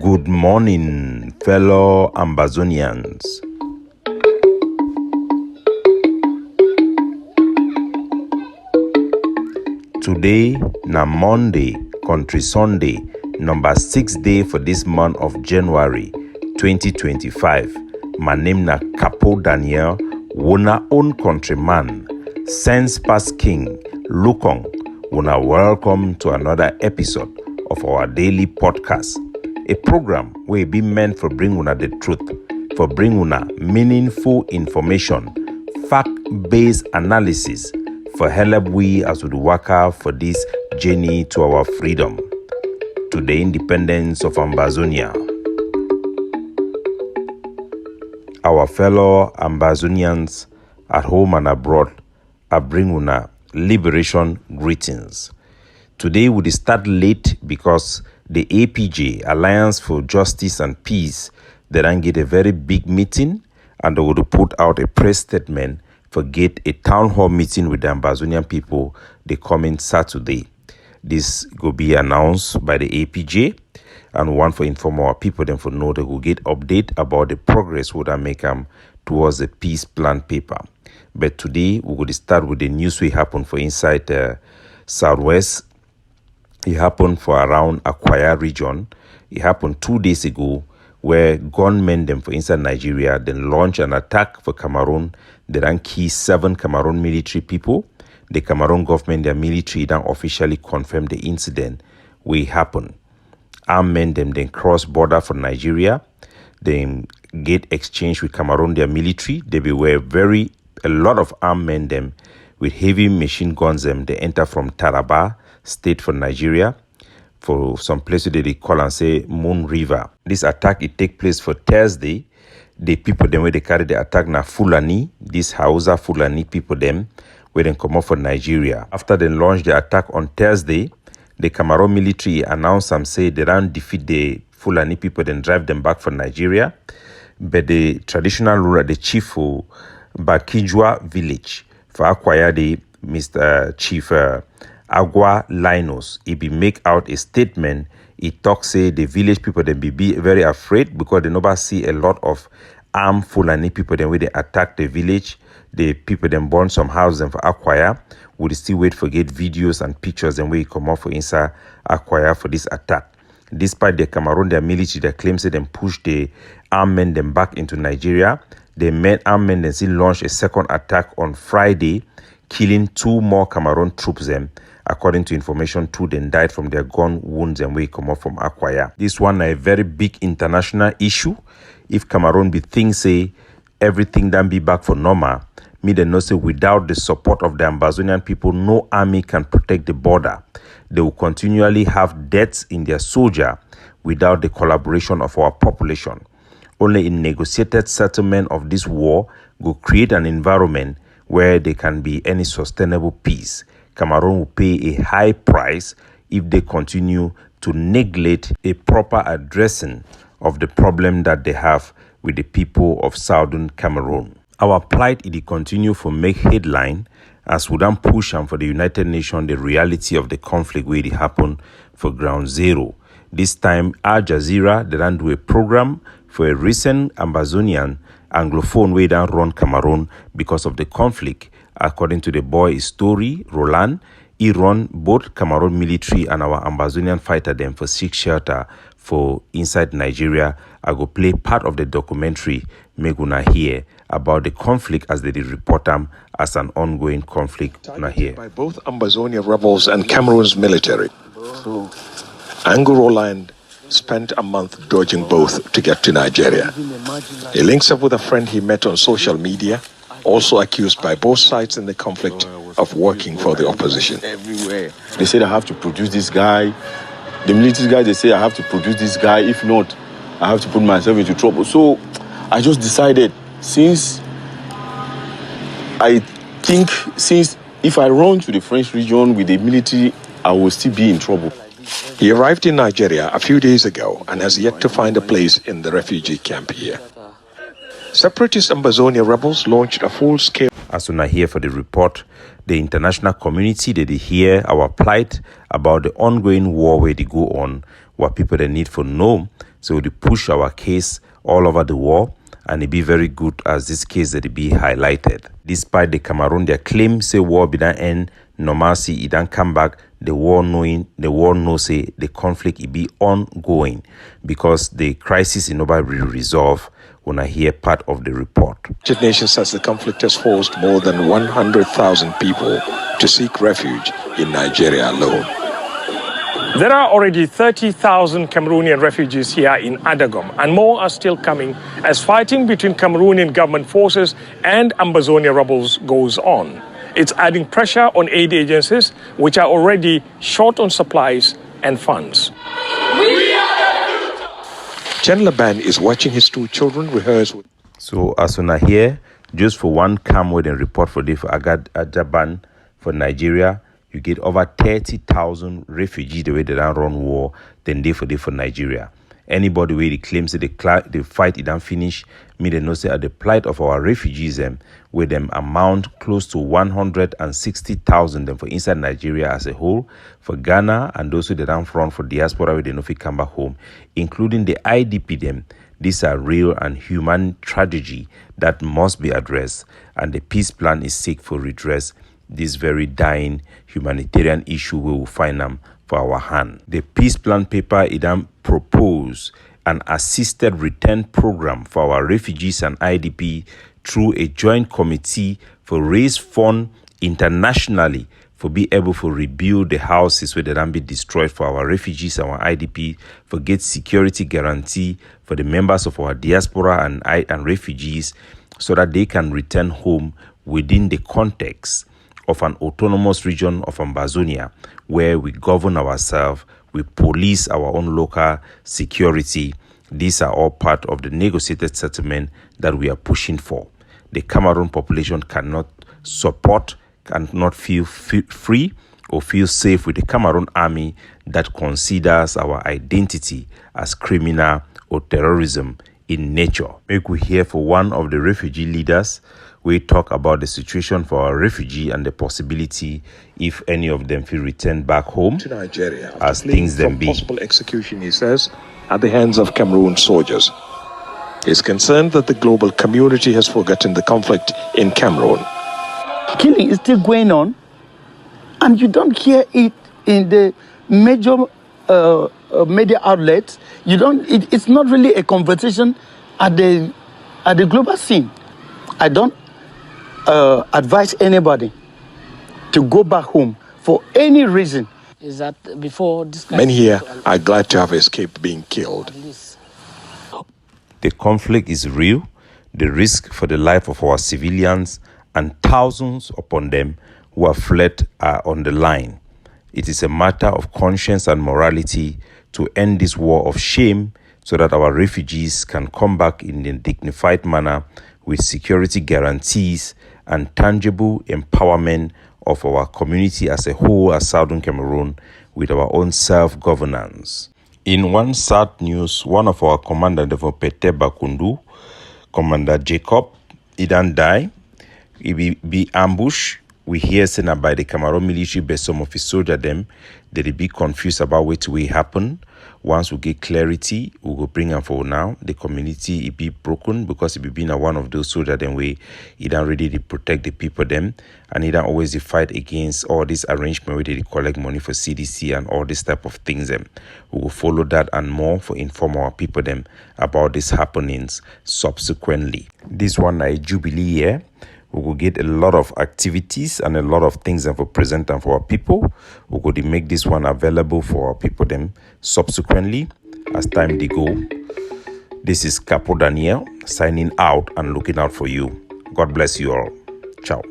Good morning, fellow Ambazonians. Today na Monday, Country Sunday, number 6 day for this month of January 2025. My name na Capo Daniel, wona own countryman, sense past king, Lukong. Wona welcome to another episode of our daily podcast. A program where it be meant for bring una the truth, for bring una meaningful information, fact-based analysis, for help we as we work out for this journey to our freedom, to the independence of Ambazonia. Our fellow Ambazonians at home and abroad, I bring una liberation greetings. Today we start late because the APJ, Alliance for Justice and Peace, they don't get a very big meeting and they would put out a press statement for get a town hall meeting with the Ambazonian people the coming Saturday. This will be announced by the APJ and one for inform our people then for know they will get update about the progress would I make towards the peace plan paper. But today we will start with the news we happen for inside Southwest. It happened for around Akwaya region. It happened 2 days ago where gunmen them for inside Nigeria then launch an attack for Cameroon. They then kill 7 Cameroon military people. The Cameroon government, their military, then officially confirmed the incident will happen. Armed men them then cross border for Nigeria. They get exchange with Cameroon, their military. They were a lot of armed men them with heavy machine guns them. They enter from Taraba state for Nigeria, for some places they call and say Moon River. This attack, it take place for Thursday. The people them where they carry the attack na Fulani, this Hausa Fulani people them, where they come up for Nigeria. After they launched the attack on Thursday, the Cameroon military announced and say they don't defeat the Fulani people, then drive them back for Nigeria. But the traditional ruler, the chief for Bakijwa village, for Akwaya, the Mr. Chief Agua Linus, he be make out a statement. He talk say the village people then be very afraid because they never see a lot of armed Fulani people then where they attack the village. The people then burn some houses and for Akwaya. Would still wait for get videos and pictures and where he come out for inside Akwaya for this attack. Despite the Cameroon, their military, their claims say them push the armed men them back into Nigeria. The armed men then still launched a second attack on Friday, killing 2 more Cameroon troops them. According to information, 2 then died from their gun wounds and we come up from Akwaya. This one a very big international issue. If Cameroon be think say everything then be back for normal, me then know say without the support of the Ambazonian people, no army can protect the border. They will continually have deaths in their soldier without the collaboration of our population. Only in negotiated settlement of this war will create an environment where there can be any sustainable peace. Cameroon will pay a high price if they continue to neglect a proper addressing of the problem that they have with the people of Southern Cameroon. Our plight is to continue to make headline as we don't push them for the United Nations the reality of the conflict where it happened for ground zero. This time, Aljazeera, they don't do a program for a recent Ambazonian Anglophone way down run Cameroon because of the conflict. According to the boy story, Roland, he run both Cameroon military and our Ambazonian fighter them for 6 shelter for inside Nigeria. I go play part of the documentary Meguna here about the conflict as they did report them as an ongoing conflict. By both Ambazonia rebels and Cameroon's military. Angu Roland spent a month dodging both to get to Nigeria. He links up with a friend he met on social media, also accused by both sides in the conflict of working for the opposition. Everywhere. They said I have to produce this guy. The military guys, they say I have to produce this guy. If not, I have to put myself into trouble. So I just decided, since if I run to the French region with the military, I will still be in trouble. He arrived in Nigeria a few days ago and has yet to find a place in the refugee camp here. Separatist Ambazonia rebels launched a full-scale... As soon as I hear for the report, the international community, they hear our plight about the ongoing war where they go on what people they need for know. So they push our case all over the world, and it be very good as this case that it be highlighted. Despite the Cameroon, their claim say war be that end, normalcy it don't come back. The war knows say the conflict it be ongoing because the crisis in nobody will resolve. When I hear part of the report, United Nations says the conflict has forced more than 100,000 people to seek refuge in Nigeria alone. There are already 30,000 Cameroonian refugees here in Adagom, and more are still coming as fighting between Cameroonian government forces and Ambazonia rebels goes on. It's adding pressure on aid agencies, which are already short on supplies and funds. Chen Laban is watching his two children rehearse. So as on here, just for one cam with a report for the for Ajaban for Nigeria, you get over 30,000 refugees the way they don't run war than they for Nigeria. Anybody where they claims that the fight it don't finish, me they know say at the plight of our refugees where them amount close to 160,000 them for inside Nigeria as a whole, for Ghana and those who they don't run for diaspora where they know if come back home, including the IDP them. These are real and human tragedy that must be addressed, and the peace plan is seek for redress. This very dying humanitarian issue we will find them for our hand. The peace plan paper it propose an assisted return program for our refugees and IDP through a joint committee for raise fund internationally for be able to rebuild the houses where they don't be destroyed for our refugees and our IDP, for get security guarantee for the members of our diaspora and refugees so that they can return home within the context of an autonomous region of Ambazonia where we govern ourselves, we police our own local security. These are all part of the negotiated settlement that we are pushing for. The Cameroon population cannot feel free or feel safe with the Cameroon army that considers our identity as criminal or terrorism in nature. Make we hear for one of the refugee leaders. We talk about the situation for our refugee and the possibility if any of them will return back home to Nigeria as things then be. Possible execution, he says, at the hands of Cameroon soldiers. He's concerned that the global community has forgotten the conflict in Cameroon. Killing is still going on, and you don't hear it in the major media outlets. It's not really a conversation at the global scene. I don't advise anybody to go back home for any reason. Is that before this? Many here are glad to have escaped being killed. The conflict is real. The risk for the life of our civilians and thousands upon them who have fled are on the line. It is a matter of conscience and morality to end this war of shame so that our refugees can come back in a dignified manner with security guarantees and tangible empowerment of our community as a whole as Southern Cameroon with our own self-governance. In one sad news, one of our commanders of Pete Bakundu, Commander Jacob, he done die. He be ambushed. We hear saying by the Cameroon military, but some of his soldiers them, they be confused about what will happen. Once we get clarity, we will bring them for now. The community it be broken because it be been one of those soldiers them way he don't ready to protect the people them, and he don't always fight against all this arrangement where they collect money for CDC and all this type of things them. We will follow that and more for inform our people them about these happenings subsequently. This one a jubilee year. We will get a lot of activities and a lot of things that for present and for our people. We will make this one available for our people them subsequently as time they go. This is Capo Daniel signing out and looking out for you. God bless you all. Ciao.